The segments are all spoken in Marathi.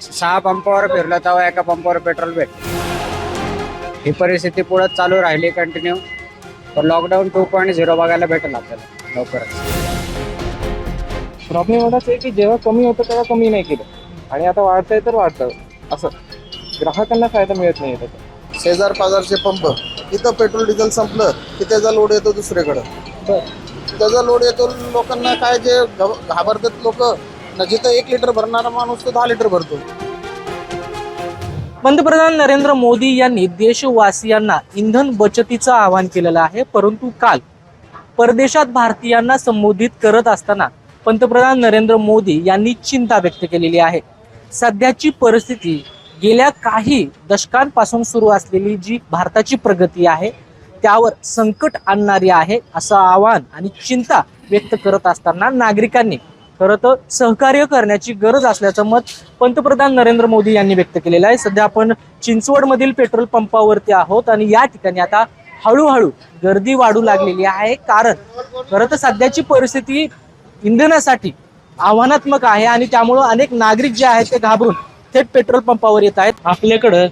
6 पंपावर फिरलं तेव्हा एका पंपावर पेट्रोल भेटलं. ही परिस्थिती पुढे चालू राहिली कंटिन्यू तर लॉकडाऊन 2.0 बघायला भेटेल आपल्याला लवकरच. प्रॉब्लेम एवढाच आहे की जेव्हा कमी होतं तेव्हा कमी नाही केलं आणि आता वाढतंय तर वाढतं असं ग्राहकांना फायदा मिळत नाही त्याचा. शेजार पाजारचे पंप इथं पेट्रोल डिझेल संपलं की त्याचा लोड येतो दुसरीकडं. त्याचा लोड येतो लोकांना काय जे घाबरतात लोक ना, जिथं 1 लिटर भरणारा माणूस तो 10 लिटर भरतो. पंतप्रधान नरेंद्र मोदी यांनी देशवासियांना इंधन बचतीचं आवाहन केलेलं आहे. परंतु काल परदेशात भारतीयांना संबोधित करत असताना पंतप्रधान नरेंद्र मोदी यांनी चिंता व्यक्त केलेली आहे. सध्याची परिस्थिती गेल्या काही दशकांपासून सुरू असलेली जी भारताची प्रगती आहे त्यावर संकट आणणारी आहे असं आवाहन आणि चिंता व्यक्त करत असताना नागरिकांनी खरं तर सहकार्य करण्याची गरज असल्याचं मत पंतप्रधान नरेंद्र मोदी यांनी व्यक्त केलेलं आहे. सध्या आपण चिंचवडमधील पेट्रोल पंपावरती आहोत आणि या ठिकाणी आता हळूहळू गर्दी वाढू लागलेली आहे. कारण खरं तर सध्याची परिस्थिती इंधनासाठी आव्हानात्मक आहे आणि त्यामुळं अनेक नागरिक जे आहेत ते घाबरून थेट पेट्रोल पंपावर येत आहेत. आपल्याकडं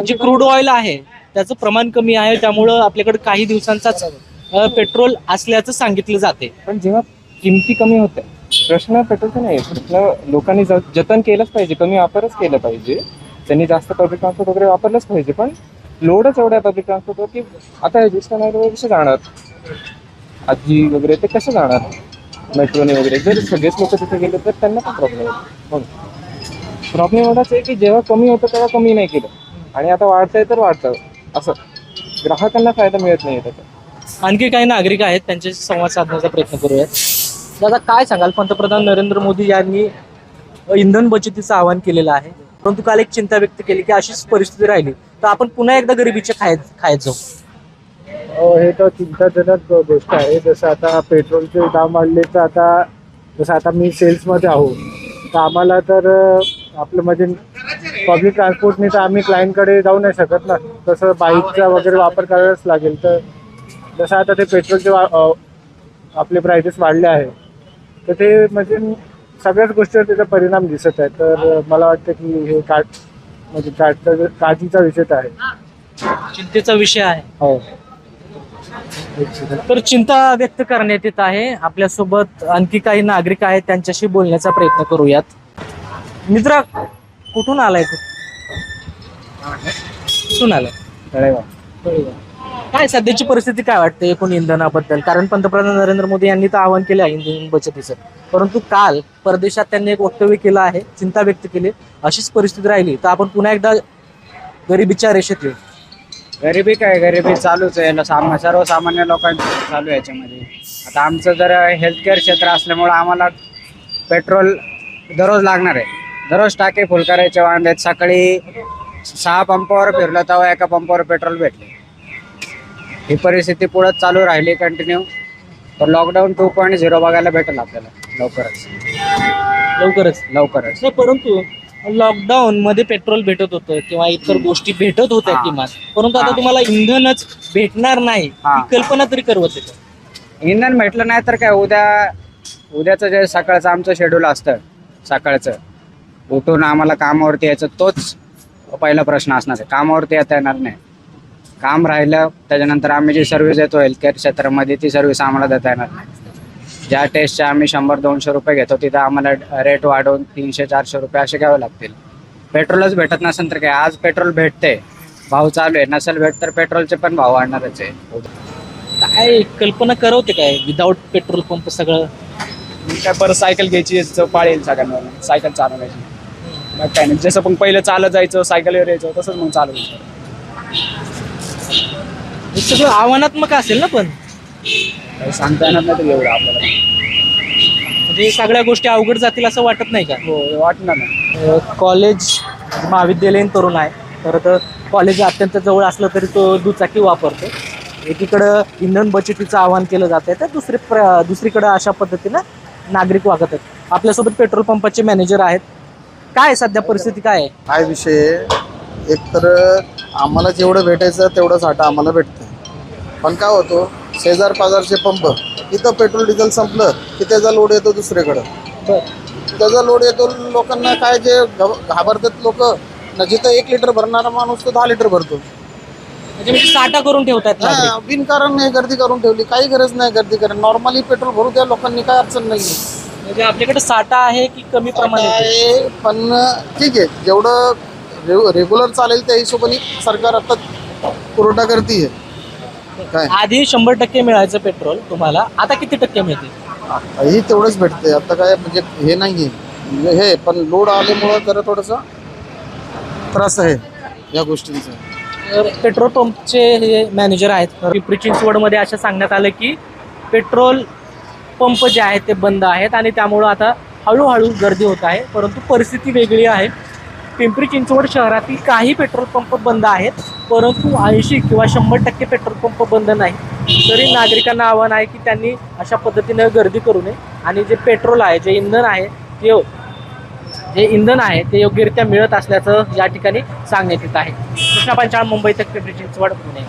जे क्रूड ऑइल आहे त्याचं प्रमाण कमी आहे त्यामुळं आपल्याकडे काही दिवसांचाच पेट्रोल असल्याचं सांगितलं जाते. पण जेव्हा किमती कमी होत्या प्रश्न पेट्रोलचा नाही, प्रश्न लोकांनी जतन केलंच पाहिजे, कमी वापरच केलं पाहिजे. त्यांनी जास्त पब्लिक ट्रान्सपोर्ट वगैरे वापरलंच पाहिजे. पण लोडच एवढ्या पब्लिक ट्रान्सपोर्टवर की आता ज्येष्ठांना वगैरे कसं जाणार, आजी वगैरे ते कसं जाणार मेट्रोने वगैरे. जर सगळेच लोक तिथे गेले तर त्यांना पण प्रॉब्लेम होतो. प्रॉब्लेम एवढाच आहे की जेव्हा कमी होतं तेव्हा कमी नाही केलं आणि आता वाढतंय तर वाढतं असं ग्राहकांना फायदा मिळत नाही त्याचा. आणखी काही नागरिक आहेत त्यांच्याशी संवाद साधण्याचा प्रयत्न करूयात. दादा काय सांगाल, पंतप्रधान नरेंद्र मोदी यांनी इंधन बचतीचं आवाहन केलेलं आहे परंतु काल एक चिंता व्यक्त केली की अशीच परिस्थिती राहिली तर आपण पुन्हा एकदा गरिबीचे खायत जाऊ. हे तर चिंताजनक गोष्ट आहे. जसं आता पेट्रोलचे दाम वाढले तर आता जसं आता मी सेल्समध्ये आहोत तर आम्हाला तर आपलं म्हणजे पब्लिक ट्रान्सपोर्टने तर आम्ही क्लायंटकडे जाऊ नाही शकत ना, तसं बाईकचा वगैरे वापर करायलाच लागेल. तर जसं आता ते पेट्रोलचे आपले प्राइसेस वाढले आहे तर ते म्हणजे सगळ्याच गोष्टीवर त्याचा परिणाम दिसत आहे. तर मला वाटतं की हे म्हणजे काळजीचा विषय आहे, चिंतेचा विषय आहे. हो. तर चिंता व्यक्त करण्यात येत आहे. आपल्यासोबत आणखी काही नागरिक आहेत त्यांच्याशी बोलण्याचा प्रयत्न करूयात. मित्रा कुठून आलाय तू? कुठून आलाय? काय सध्याची परिस्थिती काय वाटते एकूण इंधनाबद्दल? कारण पंतप्रधान नरेंद्र मोदी यांनी तर आवाहन केलं आहे इंधन बचतीचं, परंतु काल परदेशात त्यांनी एक वक्तव्य केलं आहे, चिंता व्यक्त केली अशीच परिस्थिती राहिली तर आपण पुन्हा एकदा गरिबीच्या रेषेत येऊ. गरिबी काय, गरिबी चालूच आहे. सर्वसामान्य लोकांचं चालू आहे याच्यामध्ये. आता आमचं जर हेल्थकेअर क्षेत्र असल्यामुळं आम्हाला पेट्रोल दररोज लागणार आहे. दररोज टाके फुल करायचे वांद्यात. सकाळी 6 पंपावर फिरलं तेव्हा एका पंपावर पेट्रोल भेटले. ही परिस्थिती पुढे चालू राहिली कंटिन्यू तर लॉकडाऊन 2.0 बघायला भेटेल आपल्याला लवकरच. नाही, परंतु लॉकडाऊन मध्ये पेट्रोल भेटत होतं किंवा इतर गोष्टी भेटत होत्या किमान, परंतु आता तुम्हाला इंधनच भेटणार नाही ही कल्पना तरी करवत येतं. इंधन भेटलं नाही तर काय, उद्याचं जे सकाळचं आमचं शेड्यूल असतं, सकाळचं उठून आम्हाला कामावरती यायचं तोच पहिला प्रश्न असणार आहे. कामावरती येता येणार नाही. काम राहिलं त्याच्यानंतर आम्ही जी सर्व्हिस देतो हेल्थकेअर क्षेत्रामध्ये ती सर्व्हिस आम्हाला देता येणार नाही. ज्या टेस्टच्या आम्ही 100-200 रुपये घेतो तिथं आम्हाला रेट वाढवून 300-400 रुपये असे घ्यावे लागतील. पेट्रोलच भेटत नसेल तर काय, आज पेट्रोल भेटते, भाव चालू आहे, नसेल भेट तर पेट्रोलचे पण भाव वाढणारच आहे. काय कल्पना करवते काय विदाऊट पेट्रोल पंप सगळं? काय परत सायकल घ्यायची पाळ येईल सगळ्यांना, सायकल चालवायची. मग काय नाही, जसं पण पहिलं चालत जायचं सायकलवर यायचं तसंच मग चालवायचं. हे सगळं आव्हानात्मक असेल ना, पण काही सांगता येणार नाही तर एवढं आपल्याला. म्हणजे सगळ्या गोष्टी अवघड जातील असं वाटत नाही का? हो वाटणार ना. कॉलेज महाविद्यालयीन तरुण आहे, तर कॉलेज अत्यंत जवळ असलं तरी तो दुचाकी वापरतो. एकीकडं इंधन बचतीचं आवाहन केलं जात आहे तर दुसरीकडं अशा पद्धतीनं नागरिक वागत आहेत. आपल्यासोबत पेट्रोल पंपाचे मॅनेजर आहेत. काय सध्या परिस्थिती काय आहे? काय विषय आहे, एकतर आम्हाला जेवढं भेटायचं तेवढं साठा आम्हाला भेटतं. पण काय होतो, शेजार पाजारचे पंप इथं पेट्रोल डिझेल संपलं की त्याचा लोड येतो दुसरीकडं. त्याचा लोड येतो लोकांना काय जे घाबरतात लोक ना, जिथं 1 लिटर भरणारा माणूस तो 10 लिटर भरतो. म्हणजे साठा करून ठेवतात नागरिक. हा, बिनकारण नाही गर्दी करून ठेवली, काही गरज नाही गर्दी करा. नॉर्मली पेट्रोल भरू द्या लोकांनी, काय अडचण नाही. म्हणजे आपल्याकडे साठा आहे की कमी प्रमाणात आहे? आहे, पण ठीक आहे, जेवढं रेग्युलर चालेल त्या हिशोबाने सरकार आता पुरवठा करते. काय आधी 100% मिळायचं पेट्रोल तुम्हाला, आता किती टक्के मिळते? ही तेवढंच भेटते आता, काय म्हणजे हे नाहीये. म्हणजे हे पण लोड आल्यामुळं जरा थोडंसं त्रास आहे या गोष्टींचा. तर पेट्रोल पंपचे हे मॅनेजर आहेत पिंपरी चिंचवडमध्ये असं सांगण्यात आलं की पेट्रोल पंप जे आहेत ते बंद आहेत आणि त्यामुळं आता हळूहळू गर्दी होत आहे. परंतु परिस्थिती वेगळी आहे. पिंपरी चिंचवड शहरातील काही पेट्रोल पंप बंद आहेत, परंतु 80 किंवा 100% पेट्रोल पंप बंद नाही. तरी नागरिकांना आव्हान आहे की त्यांनी अशा पद्धतीनं गर्दी करू नये आणि जे पेट्रोल आहे, जे इंधन आहे ते योग्यरित्या मिळत असल्याचं या ठिकाणी सांगण्यात येत आहे. कृष्णा पंचाळ, मुंबई तक, पिंपरी चिंचवड, पुणे.